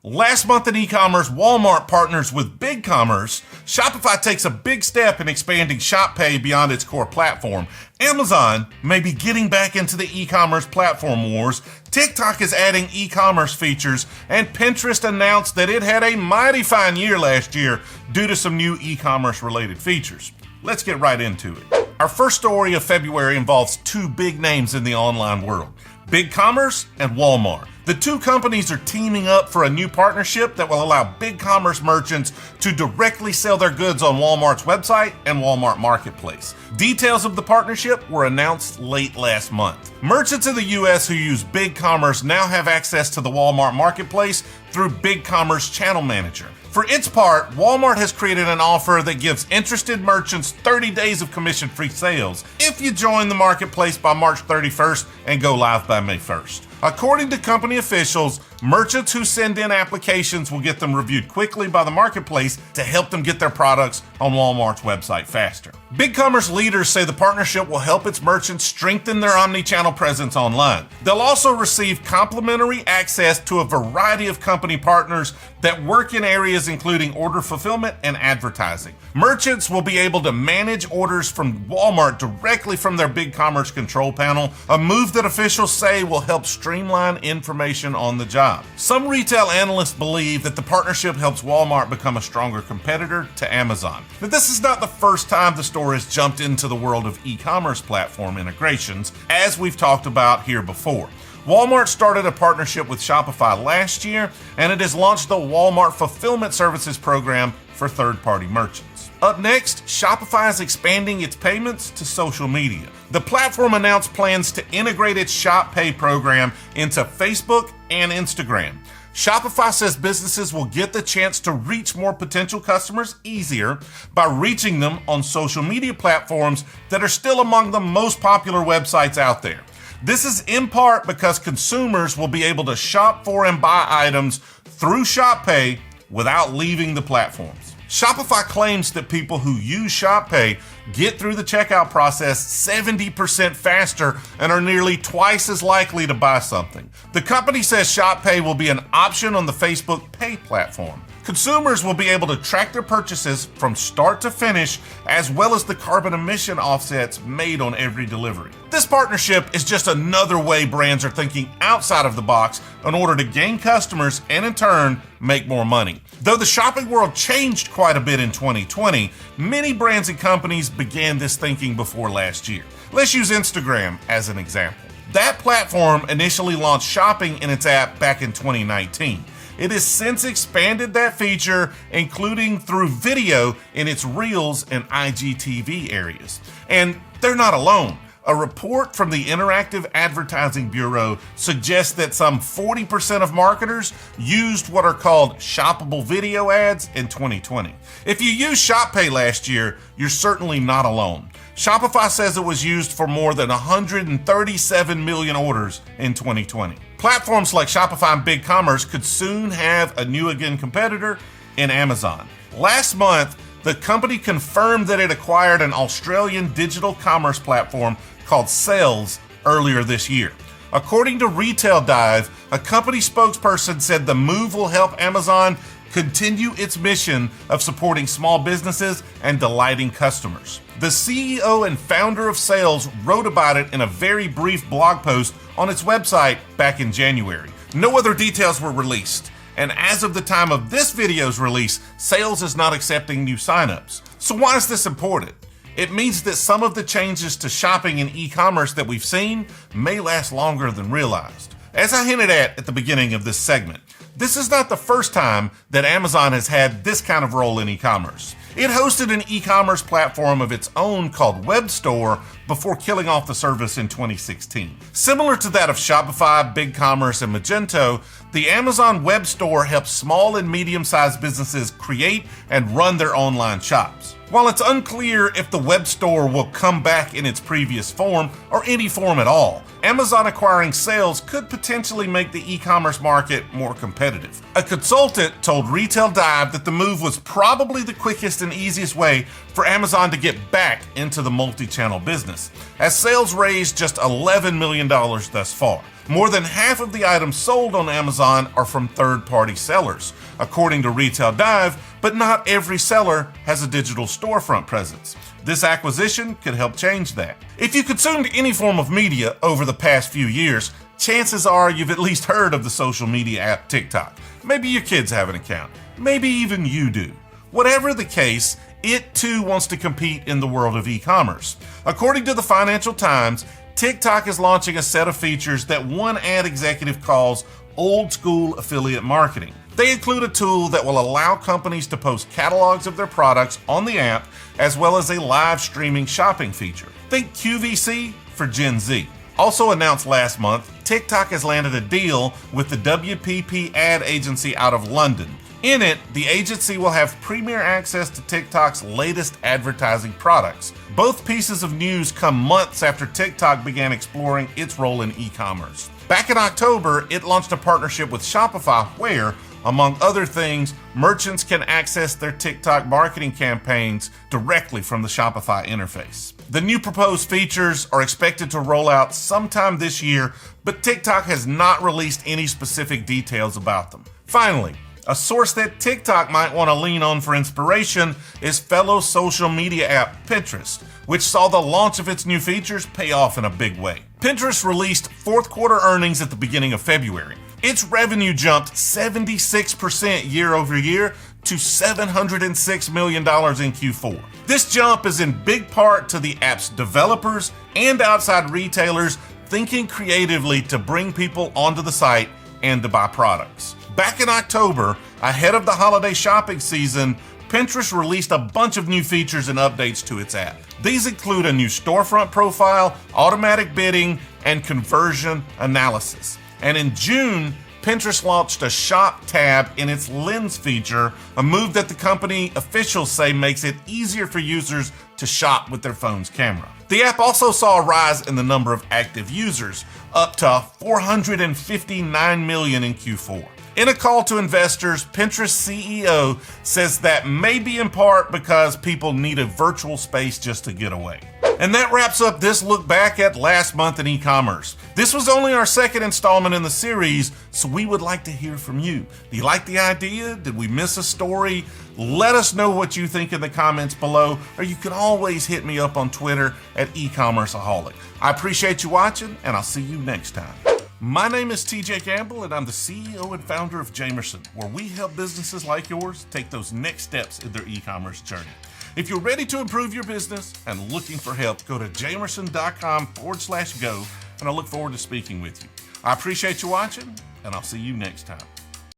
Last month in e-commerce, Walmart partners with BigCommerce. Shopify takes a big step in expanding Shop Pay beyond its core platform. Amazon may be getting back into the e-commerce platform wars. TikTok is adding e-commerce features, and Pinterest announced that it had a mighty fine year last year due to some new e-commerce related features. Let's get right into it. Our first story of February involves two big names in the online world, BigCommerce and Walmart. The two companies are teaming up for a new partnership that will allow BigCommerce merchants to directly sell their goods on Walmart's website and Walmart Marketplace. Details of the partnership were announced late last month. Merchants in the US who use BigCommerce now have access to the Walmart Marketplace through BigCommerce Channel Manager. For its part, Walmart has created an offer that gives interested merchants 30 days of commission-free sales if you join the marketplace by March 31st and go live by May 1st. According to company officials, merchants who send in applications will get them reviewed quickly by the marketplace to help them get their products on Walmart's website faster. BigCommerce leaders say the partnership will help its merchants strengthen their omni-channel presence online. They'll also receive complimentary access to a variety of company partners that work in areas including order fulfillment and advertising. Merchants will be able to manage orders from Walmart directly from their BigCommerce control panel, a move that officials say will help streamline information on the job. Some retail analysts believe that the partnership helps Walmart become a stronger competitor to Amazon. Now, this is not the first time the store has jumped into the world of e-commerce platform integrations, as we've talked about here before. Walmart started a partnership with Shopify last year, and it has launched the Walmart Fulfillment Services program for third-party merchants. Up next, Shopify is expanding its payments to social media. The platform announced plans to integrate its Shop Pay program into Facebook and Instagram. Shopify says businesses will get the chance to reach more potential customers easier by reaching them on social media platforms that are still among the most popular websites out there. This is in part because consumers will be able to shop for and buy items through Shop Pay without leaving the platforms. Shopify claims that people who use Shop Pay get through the checkout process 70% faster and are nearly twice as likely to buy something. The company says Shop Pay will be an option on the Facebook Pay platform. Consumers will be able to track their purchases from start to finish, as well as the carbon emission offsets made on every delivery. This partnership is just another way brands are thinking outside of the box in order to gain customers and in turn make more money. Though the shopping world changed quite a bit in 2020, many brands and companies began this thinking before last year. Let's use Instagram as an example. That platform initially launched shopping in its app back in 2019. It has since expanded that feature, including through video in its Reels and IGTV areas. And they're not alone. A report from the Interactive Advertising Bureau suggests that some 40% of marketers used what are called shoppable video ads in 2020. If you used Shop Pay last year, you're certainly not alone. Shopify says it was used for more than 137 million orders in 2020. Platforms like Shopify and BigCommerce could soon have a new again competitor in Amazon. Last month, the company confirmed that it acquired an Australian digital commerce platform called Sales earlier this year. According to Retail Dive, a company spokesperson said the move will help Amazon continue its mission of supporting small businesses and delighting customers. The CEO and founder of Sales wrote about it in a very brief blog post on its website back in January. No other details were released, and as of the time of this video's release, Sales is not accepting new signups. So why is this important? It means that some of the changes to shopping in e-commerce that we've seen may last longer than realized. As I hinted at the beginning of this segment, this is not the first time that Amazon has had this kind of role in e-commerce. It hosted an e-commerce platform of its own called Web Store before killing off the service in 2016. Similar to that of Shopify, BigCommerce, and Magento, the Amazon Web Store helps small and medium-sized businesses create and run their online shops. While it's unclear if the web store will come back in its previous form or any form at all, Amazon acquiring Sales could potentially make the e-commerce market more competitive. A consultant told Retail Dive that the move was probably the quickest and easiest way for Amazon to get back into the multi-channel business. business, as sales raised just $11 million thus far. More than half of the items sold on Amazon are from third-party sellers, according to Retail Dive, but not every seller has a digital storefront presence. This acquisition could help change that. If you consumed any form of media over the past few years, chances are you've at least heard of the social media app TikTok. Maybe your kids have an account. Maybe even you do. Whatever the case, it too wants to compete in the world of e-commerce. According to the Financial Times, TikTok is launching a set of features that one ad executive calls old school affiliate marketing. They include a tool that will allow companies to post catalogs of their products on the app, as well as a live streaming shopping feature. Think QVC for Gen Z. Also announced last month, TikTok has landed a deal with the WPP ad agency out of London. In it, the agency will have premier access to TikTok's latest advertising products. Both pieces of news come months after TikTok began exploring its role in e-commerce. Back in October, it launched a partnership with Shopify where, among other things, merchants can access their TikTok marketing campaigns directly from the Shopify interface. The new proposed features are expected to roll out sometime this year, but TikTok has not released any specific details about them. Finally, a source that TikTok might want to lean on for inspiration is fellow social media app Pinterest, which saw the launch of its new features pay off in a big way. Pinterest released fourth quarter earnings at the beginning of February. Its revenue jumped 76% year over year to $706 million in Q4. This jump is in big part to the app's developers and outside retailers thinking creatively to bring people onto the site and to buy products. Back in October, ahead of the holiday shopping season, Pinterest released a bunch of new features and updates to its app. These include a new storefront profile, automatic bidding, and conversion analysis. And in June, Pinterest launched a shop tab in its lens feature, a move that the company officials say makes it easier for users to shop with their phone's camera. The app also saw a rise in the number of active users, up to 459 million in Q4. In a call to investors, Pinterest CEO says that may be in part because people need a virtual space just to get away. And that wraps up this look back at last month in e-commerce. This was only our second installment in the series, so we would like to hear from you. Do you like the idea? Did we miss a story? Let us know what you think in the comments below, or you can always hit me up on Twitter at eCommerce Aholic. I appreciate you watching, and I'll see you next time. My name is TJ Campbell, and I'm the CEO and founder of Jamerson, where we help businesses like yours take those next steps in their e-commerce journey. If you're ready to improve your business and looking for help, go to jamerson.com/go, and I look forward to speaking with you. I appreciate you watching, and I'll see you next time.